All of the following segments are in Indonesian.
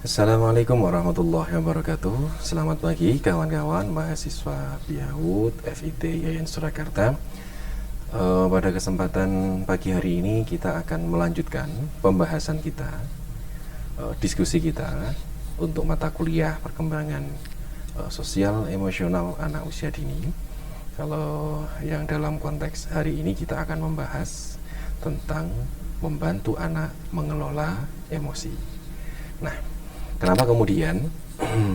Assalamualaikum warahmatullahi wabarakatuh. Selamat pagi kawan-kawan mahasiswa BIAUD FIT Yayan Surakarta. Pada kesempatan pagi hari ini kita akan melanjutkan pembahasan kita, diskusi kita untuk mata kuliah perkembangan sosial emosional anak usia dini. Kalau yang dalam konteks hari ini kita akan membahas tentang membantu anak mengelola emosi. Nah, kenapa kemudian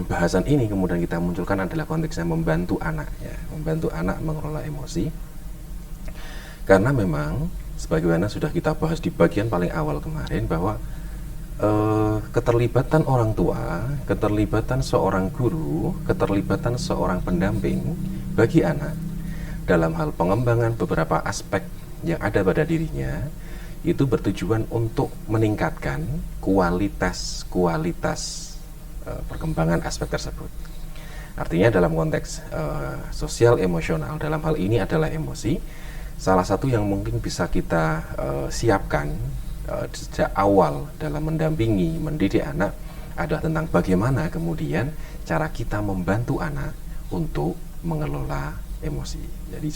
bahasan ini kemudian kita munculkan adalah konteksnya membantu anak, ya, membantu anak mengelola emosi. Karena memang sebagaimana sudah kita bahas di bagian paling awal kemarin bahwa keterlibatan orang tua, keterlibatan seorang guru, keterlibatan seorang pendamping bagi anak dalam hal pengembangan beberapa aspek yang ada pada dirinya itu bertujuan untuk meningkatkan kualitas perkembangan aspek tersebut. Artinya dalam konteks sosial emosional, dalam hal ini adalah emosi, salah satu yang mungkin bisa kita siapkan sejak awal dalam mendampingi, mendidik anak adalah tentang bagaimana kemudian cara kita membantu anak untuk mengelola emosi. Jadi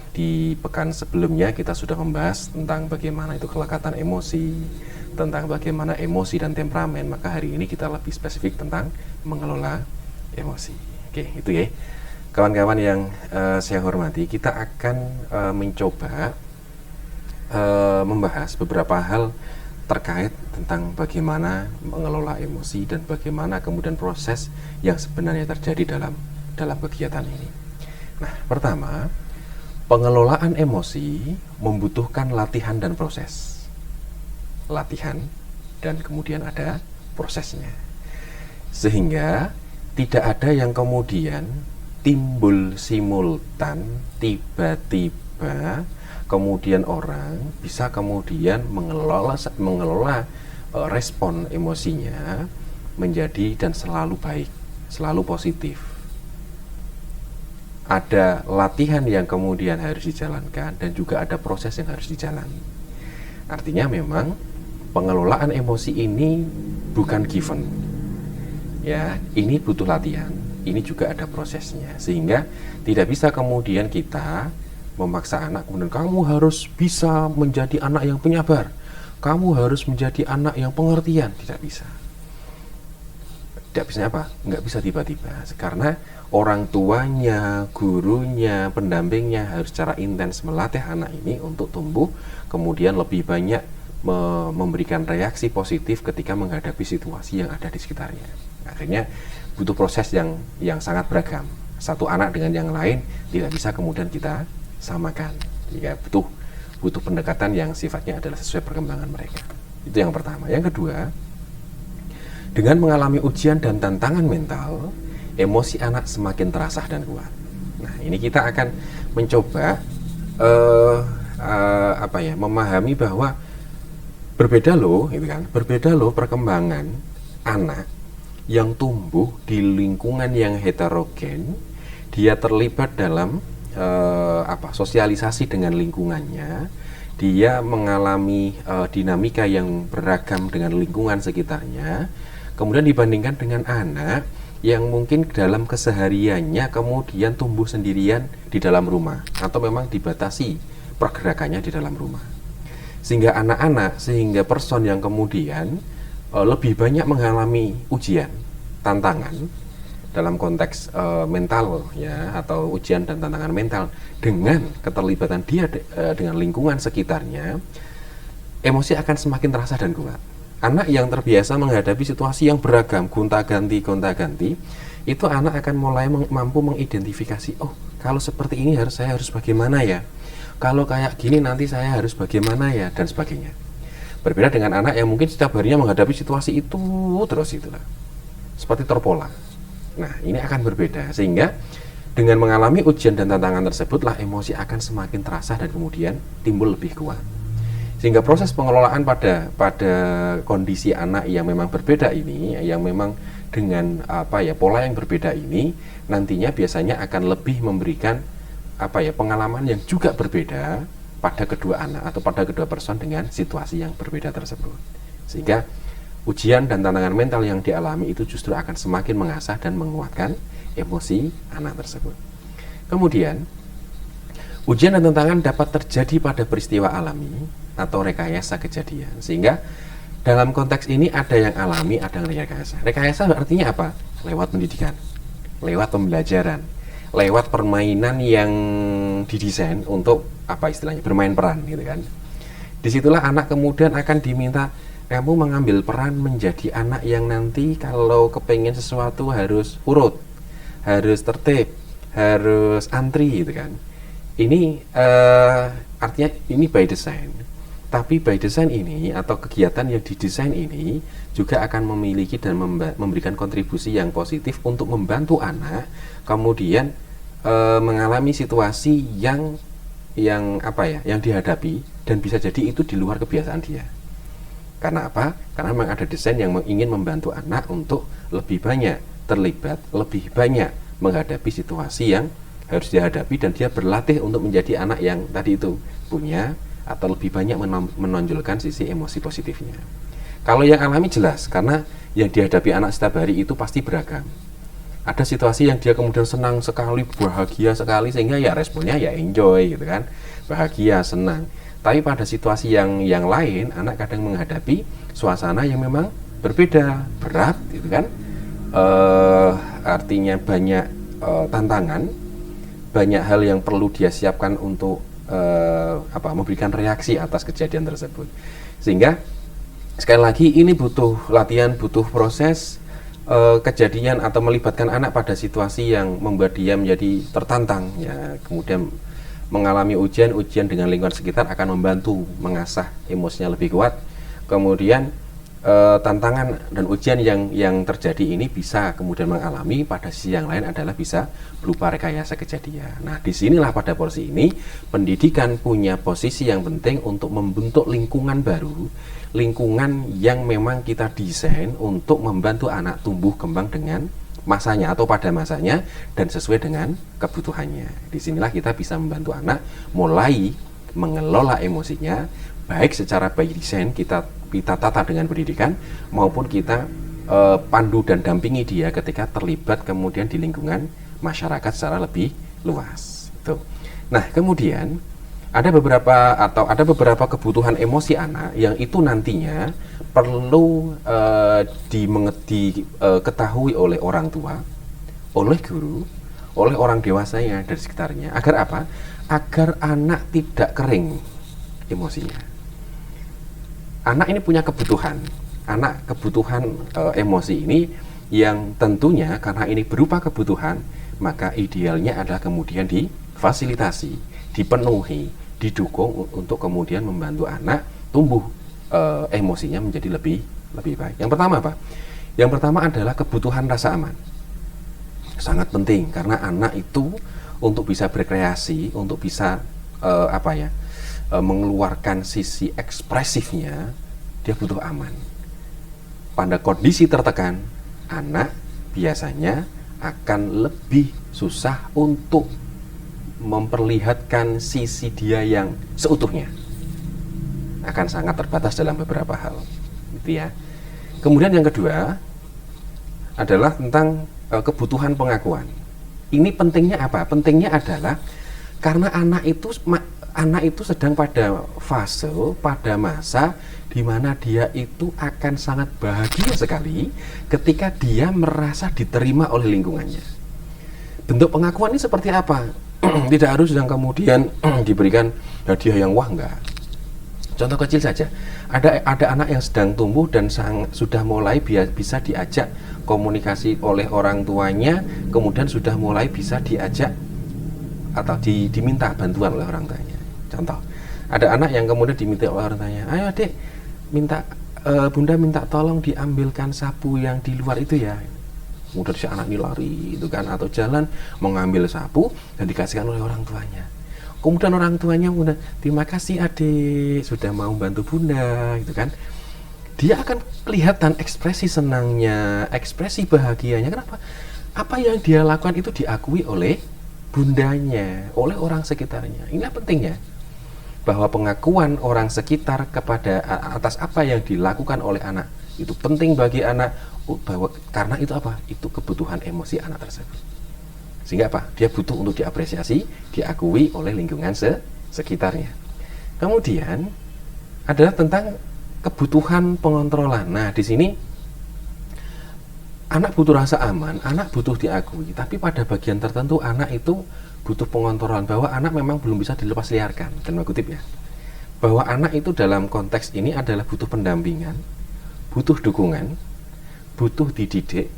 di pekan sebelumnya kita sudah membahas tentang bagaimana itu kelekatan emosi, tentang bagaimana emosi dan temperamen. Maka hari ini kita lebih spesifik tentang mengelola emosi. Oke, itu ya. Kawan-kawan yang saya hormati, kita akan mencoba membahas beberapa hal terkait tentang bagaimana mengelola emosi dan bagaimana kemudian proses yang sebenarnya terjadi dalam kegiatan ini. Nah, pertama, pengelolaan emosi membutuhkan latihan dan proses. Latihan dan kemudian ada prosesnya. Sehingga tidak ada yang kemudian timbul simultan tiba-tiba kemudian orang bisa kemudian mengelola respon emosinya menjadi dan selalu baik, selalu positif. Ada latihan yang kemudian harus dijalankan dan juga ada proses yang harus dijalani. Artinya memang pengelolaan emosi ini bukan given. Ya, ini butuh latihan. Ini juga ada prosesnya. Sehingga tidak bisa kemudian kita memaksa anak kemudian kamu harus bisa menjadi anak yang penyabar. Kamu harus menjadi anak yang pengertian, tidak bisa. Tidak bisa apa? Nggak bisa tiba-tiba. Karena orang tuanya, gurunya, pendampingnya harus secara intens melatih anak ini untuk tumbuh, kemudian lebih banyak memberikan reaksi positif ketika menghadapi situasi yang ada di sekitarnya. Akhirnya butuh proses yang sangat beragam. Satu anak dengan yang lain tidak bisa kemudian kita samakan. Jika butuh pendekatan yang sifatnya adalah sesuai perkembangan mereka. Itu yang pertama. Yang kedua, dengan mengalami ujian dan tantangan mental, emosi anak semakin terasa dan kuat. Nah, ini kita akan mencoba memahami bahwa berbeda loh perkembangan anak yang tumbuh di lingkungan yang heterogen. Dia terlibat dalam sosialisasi dengan lingkungannya. Dia mengalami dinamika yang beragam dengan lingkungan sekitarnya. Kemudian dibandingkan dengan anak yang mungkin dalam kesehariannya kemudian tumbuh sendirian di dalam rumah atau memang dibatasi pergerakannya di dalam rumah. Sehingga sehingga person yang kemudian lebih banyak mengalami ujian, tantangan dalam konteks mental, ya, atau ujian dan tantangan mental dengan keterlibatan dia dengan lingkungan sekitarnya, emosi akan semakin terasa dan kuat. Anak yang terbiasa menghadapi situasi yang beragam, gonta-ganti, itu anak akan mulai mampu mengidentifikasi, oh, kalau seperti ini saya harus bagaimana ya? Kalau kayak gini nanti saya harus bagaimana ya? Dan sebagainya. Berbeda dengan anak yang mungkin setiap harinya menghadapi situasi itu terus itulah. Seperti terpola. Nah, ini akan berbeda. Sehingga dengan mengalami ujian dan tantangan tersebutlah emosi akan semakin terasa dan kemudian timbul lebih kuat. Sehingga proses pengelolaan pada kondisi anak yang memang berbeda ini, yang memang dengan pola yang berbeda ini, nantinya biasanya akan lebih memberikan pengalaman yang juga berbeda pada kedua anak atau pada kedua person dengan situasi yang berbeda tersebut. Sehingga ujian dan tantangan mental yang dialami itu justru akan semakin mengasah dan menguatkan emosi anak tersebut. Kemudian, ujian dan tantangan dapat terjadi pada peristiwa alami atau rekayasa kejadian. Sehingga dalam konteks ini ada yang alami, ada yang rekayasa. Rekayasa artinya apa? Lewat pendidikan, lewat pembelajaran, lewat permainan yang didesain untuk apa istilahnya, bermain peran gitu kan. Disitulah anak kemudian akan diminta, kamu mengambil peran menjadi anak yang nanti kalau kepengen sesuatu harus urut, harus tertib, harus antri gitu kan. Ini artinya ini by design. Tapi by design ini atau kegiatan yang didesain ini juga akan memiliki dan memberikan kontribusi yang positif untuk membantu anak kemudian mengalami situasi yang apa ya, yang dihadapi dan bisa jadi itu di luar kebiasaan dia. Karena apa? Karena memang ada desain yang ingin membantu anak untuk lebih banyak terlibat, lebih banyak menghadapi situasi yang harus dihadapi, dan dia berlatih untuk menjadi anak yang tadi itu punya atau lebih banyak menonjolkan sisi emosi positifnya. Kalau yang alami jelas, karena yang dihadapi anak setiap hari itu pasti beragam. Ada situasi yang dia kemudian senang sekali, bahagia sekali, sehingga ya responnya ya enjoy gitu kan, bahagia, senang. Tapi pada situasi yang lain, anak kadang menghadapi suasana yang memang berbeda, berat gitu kan, artinya banyak tantangan, banyak hal yang perlu dia siapkan untuk memberikan reaksi atas kejadian tersebut. Sehingga sekali lagi ini butuh latihan, butuh proses. Kejadian atau melibatkan anak pada situasi yang membuat dia menjadi tertantang ya, kemudian mengalami ujian dengan lingkungan sekitar akan membantu mengasah emosinya lebih kuat. Kemudian tantangan dan ujian yang terjadi ini bisa kemudian mengalami pada sisi yang lain adalah bisa berupa rekayasa kejadian. Nah, disinilah pada porsi ini pendidikan punya posisi yang penting untuk membentuk lingkungan baru, lingkungan yang memang kita desain untuk membantu anak tumbuh kembang dengan masanya atau pada masanya dan sesuai dengan kebutuhannya. Disinilah kita bisa membantu anak mulai mengelola emosinya, baik secara by design kita tata dengan pendidikan, maupun kita pandu dan dampingi dia ketika terlibat kemudian di lingkungan masyarakat secara lebih luas. Itu. Nah, kemudian ada beberapa kebutuhan emosi anak yang itu nantinya perlu diketahui oleh orang tua, oleh guru, oleh orang dewasanya dari sekitarnya. Agar apa? Agar anak tidak kering emosinya. Anak ini punya kebutuhan. Anak kebutuhan emosi ini yang tentunya karena ini berupa kebutuhan, maka idealnya adalah kemudian difasilitasi, dipenuhi, didukung untuk kemudian membantu anak tumbuh emosinya menjadi lebih baik. Yang pertama apa? Yang pertama adalah kebutuhan rasa aman. Sangat penting karena anak itu untuk bisa berkreasi, untuk bisa mengeluarkan sisi ekspresifnya, dia butuh aman. Pada kondisi tertekan, anak biasanya akan lebih susah untuk memperlihatkan sisi dia yang seutuhnya, akan sangat terbatas dalam beberapa hal gitu ya. Kemudian yang kedua adalah tentang kebutuhan pengakuan. Ini pentingnya apa? Pentingnya adalah karena anak itu sedang pada fase, pada masa di mana dia itu akan sangat bahagia sekali ketika dia merasa diterima oleh lingkungannya. Bentuk pengakuan ini seperti apa? Tidak harus yang kemudian diberikan hadiah yang wah, enggak. Contoh kecil saja, ada anak yang sedang tumbuh dan sudah mulai bisa diajak komunikasi oleh orang tuanya, kemudian sudah mulai bisa diajak atau diminta bantuan oleh orang tuanya. Contoh, ada anak yang kemudian diminta oleh orang tuanya, ayo adik, bunda minta tolong diambilkan sapu yang di luar itu ya. Kemudian si anak ini lari itu kan, atau jalan mengambil sapu dan dikasihkan oleh orang tuanya. Kemudian orang tuanya udah, terima kasih adik sudah mau bantu bunda gitu kan. Dia akan kelihatan ekspresi senangnya, ekspresi bahagianya. Kenapa? Apa yang dia lakukan itu diakui oleh bundanya, oleh orang sekitarnya. Inilah pentingnya bahwa pengakuan orang sekitar kepada atas apa yang dilakukan oleh anak itu penting bagi anak, bahwa karena itu apa? Itu kebutuhan emosi anak tersebut. Sehingga apa? Dia butuh untuk diapresiasi, diakui oleh lingkungan sekitarnya. Kemudian adalah tentang kebutuhan pengontrolan. Nah, di sini anak butuh rasa aman, anak butuh diakui, tapi pada bagian tertentu anak itu butuh pengontrolan, bahwa anak memang belum bisa dilepas liarkan, dan kutip ya. Bahwa anak itu dalam konteks ini adalah butuh pendampingan, butuh dukungan, butuh dididik,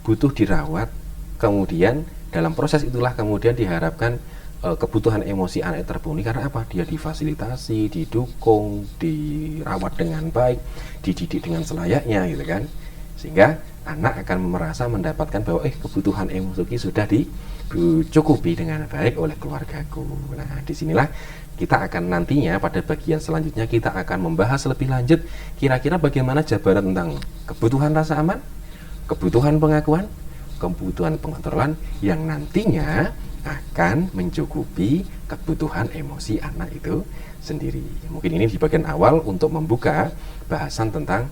butuh dirawat, kemudian dalam proses itulah kemudian diharapkan kebutuhan emosi anak terpenuhi. Karena apa? Dia difasilitasi, didukung, dirawat dengan baik, dididik dengan selayaknya gitu kan. Sehingga anak akan merasa mendapatkan bahwa kebutuhan emosi sudah dicukupi dengan baik oleh keluargaku. Nah, disinilah kita akan nantinya pada bagian selanjutnya kita akan membahas lebih lanjut kira-kira bagaimana jabaran tentang kebutuhan rasa aman, kebutuhan pengakuan, kebutuhan pengontrolan yang nantinya akan mencukupi kebutuhan emosi anak itu sendiri. Mungkin ini di bagian awal untuk membuka bahasan tentang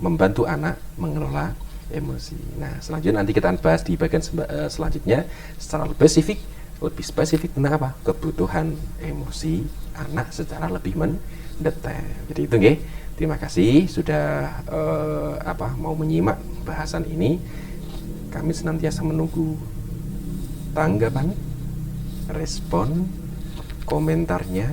membantu anak mengelola emosi. Nah, selanjutnya nanti kita akan bahas di bagian selanjutnya secara lebih spesifik tentang apa? Kebutuhan emosi anak secara lebih mendetail. Jadi itu nggih. Terima kasih sudah mau menyimak bahasan ini. Kami senantiasa menunggu tanggapan, respon, komentarnya,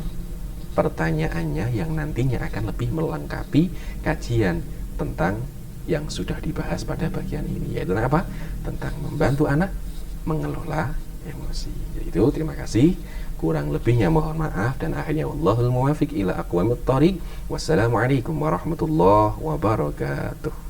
pertanyaannya yang nantinya akan lebih melengkapi kajian tentang yang sudah dibahas pada bagian ini, yaitu tentang apa? Tentang membantu anak mengelola emosi. Jadi itu, terima kasih. Kurang lebihnya mohon maaf, dan akhirnya wallahul muwaffiq ila aqwamit thoriq. Wassalamualaikum warahmatullahi wabarakatuh.